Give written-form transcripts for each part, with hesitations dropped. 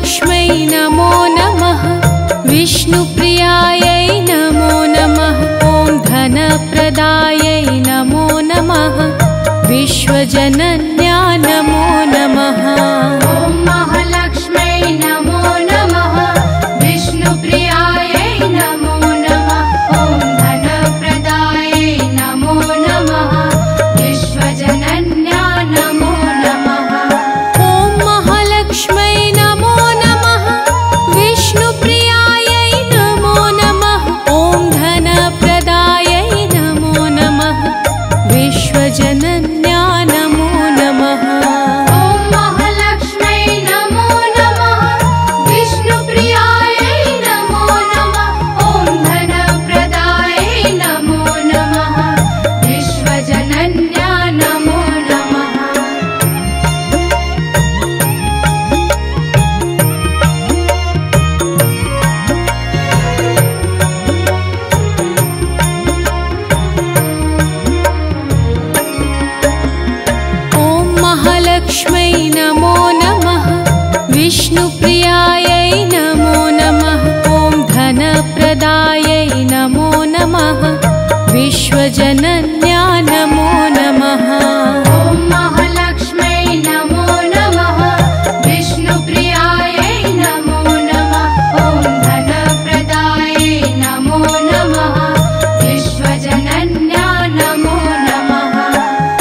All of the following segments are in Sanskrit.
महालक्ष्म्यै नमो नमः। विष्णुप्रियायै नमो नमः। ॐ धनप्रदायै नमो नमः। विश्वजनन्या नमो नमः। ॐ महालक्ष्म्यै नमो नमः। विष्णुप्रियायै नमो नमः। ॐ धनप्रदायै नमो नमः। विश्वजनन्या नमो नमः। ॐ महालक्ष्म्यै नमो नमः। विष्णुप्रियायै नमो नमः। ॐ धनप्रदायै नमो नमः। विश्वजनन्या नमो नमः। ॐ महालक्ष्म्यै नमो नमः। विष्णुप्रियायै नमो नमः। ॐ धनप्रदायै नमो नमः। विश्वजनन्या नमो नमः। ॐ महालक्ष्म्यै नमो नमः। विष्णुप्रियायै नमो नमः। ॐ धनप्रदायै नमो नमः। विश्वजनन्या नमो नमः। ॐ महालक्ष्म्यै नमो नमः। विष्णुप्रियायै नमो नमः। ॐ धनप्रदायै नमो नमः। विश्वजनन्या नमो नमः।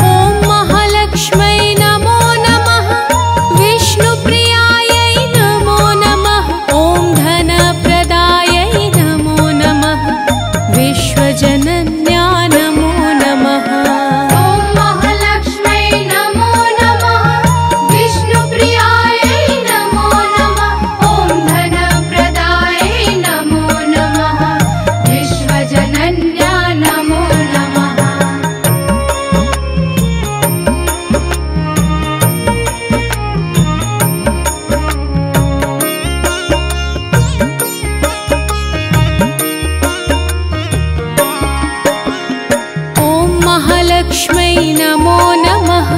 ॐ महालक्ष्म्यै नमो नमः। विष्णुप्रियायै नमो नमः। ॐ धनप्रदायै नमो नमः। विश्वजनन्या नमो नमः। ॐ महालक्ष्म्यै नमो नमः। विष्णुप्रियायै नमो नमः। ॐ धनप्रदायै नमो नमः। विश्वजनन्या नमो नमः। ॐ महालक्ष्म्यै नमो नमः।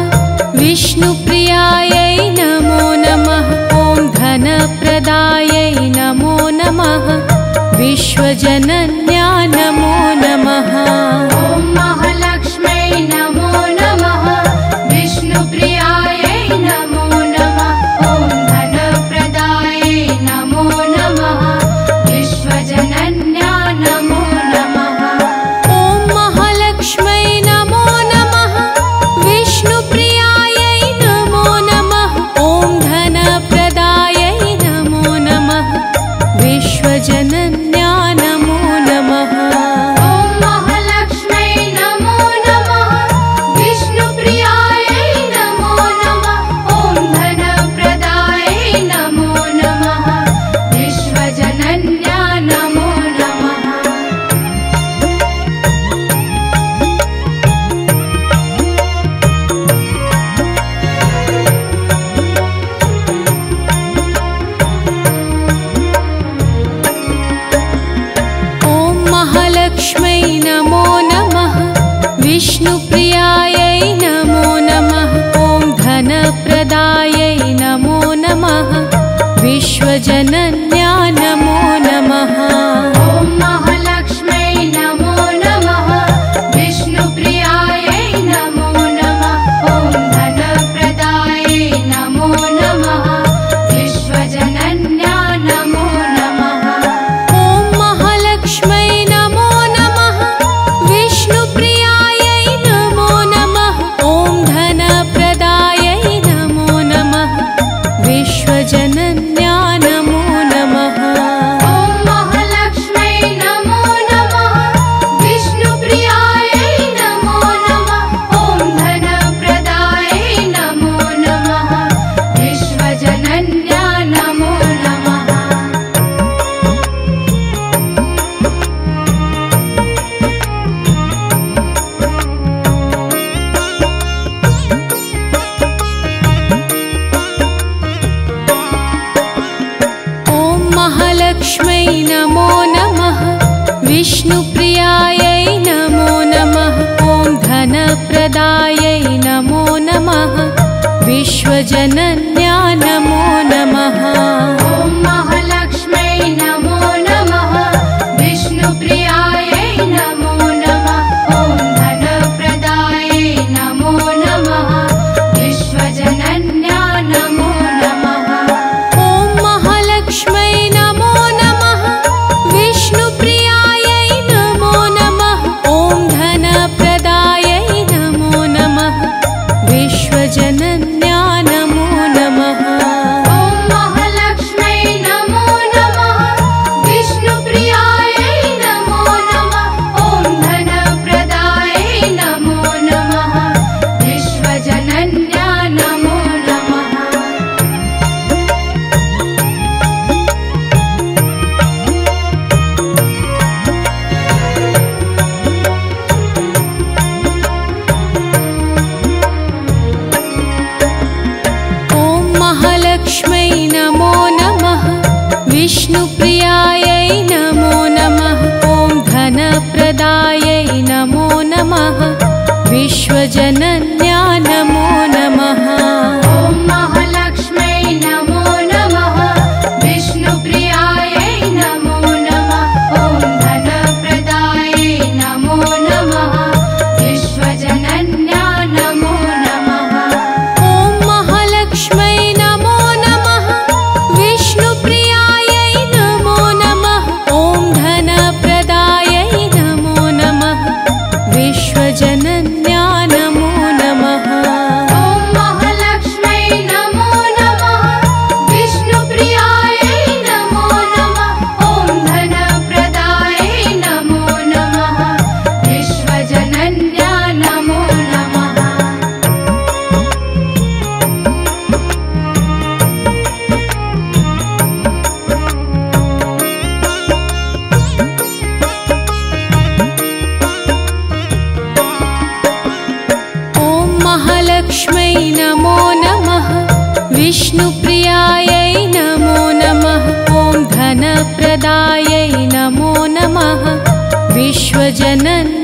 विष्णुप्रियायै नमो नमः। ॐ धनप्रदायै नमो नमः। विश्वजनन्या नमो नमः। ॐ महालक्ष्म्यै नमो नमः। विष्णुप्रियायै नमो नमः। ॐ धनप्रदायै नमो नमः। विश्वजनन्या नमो नमः। ॐ महालक्ष्म्यै नमो नमः। विष्णुप्रियायै नमो नमः। ॐ धनप्रदायै नमो नमः। विश्वजनन्या नमो नमः। ॐ महालक्ष्म्यै नमो नमः। विष्णुप्रियायै नमो नमः। ॐ धनप्रदायै नमो नमः। विश्वजनन्या नमो नमः। ॐ महालक्ष्म्यै नमो नमः। विष्णुप्रियायै नमो नमः। ॐ धनप्रदायै नमो नमः। विश्वजनन्या नमो नमः। ॐ महालक्ष्म्यै नमो नमः। विष्णुप्रियायै नमो नमः। ॐ धनप्रदायै नमो नमः। विश्वजनन्या नमो नमः। ॐ महालक्ष्म्यै नमो नमः। विष्णुप्रियायै नमो नमः। ॐ धनप्रदायै नमो नमः। विश्वजनन्या नमो नमः। ॐ महालक्ष्म्यै नमो नमः। विष्णुप्रियायै नमो नमः। ॐ धनप्रदायै नमो नमः। विश्वजनन्या नमो नमः। ॐ महालक्ष्म्यै नमो नमः। विष्णुप्रियायै नमो नमः। ॐ धनप्रदायै नमो नमः। विश्वजनन्या नमो नमः। विष्णुप्रियायै नमो नमः। ॐ धनप्रदायै नमो नमः। विश्वजनन्या नमो नमः। ॐ महालक्ष्म्यै नमो नमः। विष्णुप्रियायै नमो नमः। ॐ धनप्रदायै नमो नमः। विश्वजनन्या नमो नमः। ॐ महालक्ष्म्यै नमो नमः। विष्णुप्रियायै नमो नमः। ॐ धनप्रदायै नमो नमः। विश्वजनन्या नमो नमः। ॐ महालक्ष्म्यै नमो नमः। विष्णुप्रियायै नमो नमः। ॐ धनप्रदायै नमो नमः। विश्वजनन्या नमो नमः। ॐ महालक्ष्म्यै नमो नमः। विष्णुप्रियायै नमो नमः। ॐ धनप्रदायै नमो नमः। विश्वजनन्या